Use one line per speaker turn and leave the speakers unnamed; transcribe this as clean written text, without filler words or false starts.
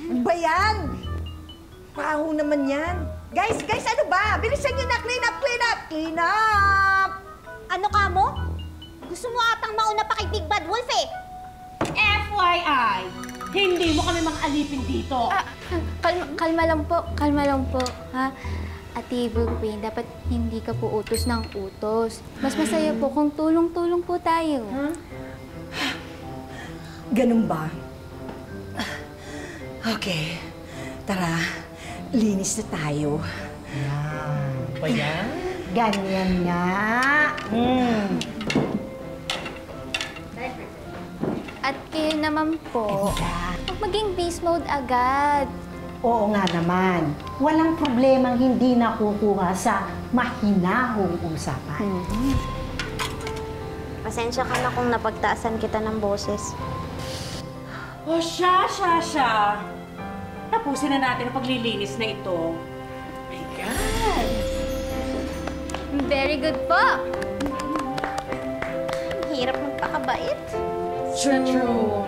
Ano ba yan? Paho naman yan. Guys, ano ba? Bilisan nyo na! Clean up, clean up! Clean up!
Ano ka mo? Gusto mo atang mauna pa kay Big Bad Wolf eh!
FYI, hindi mo kami mang-alipin dito.
Kalma lang po, ha? Ate Brooklyn, dapat hindi ka po utos ng utos. Mas masaya po kung tulong-tulong po tayo.
Ganun ba? Okay. Tara, linis na tayo.
Ba yan?
Ganyan nga.
At kayo naman po, huwag maging beast mode agad.
Oo nga naman. Walang problemang hindi nakukuha sa mahinahong usapan.
Pasensya ka na kung napagtaasan kita ng boses.
O siya. Tapusin na natin ang paglilinis na ito.
My God!
Very good po.
Ang hirap magpakabait.
True.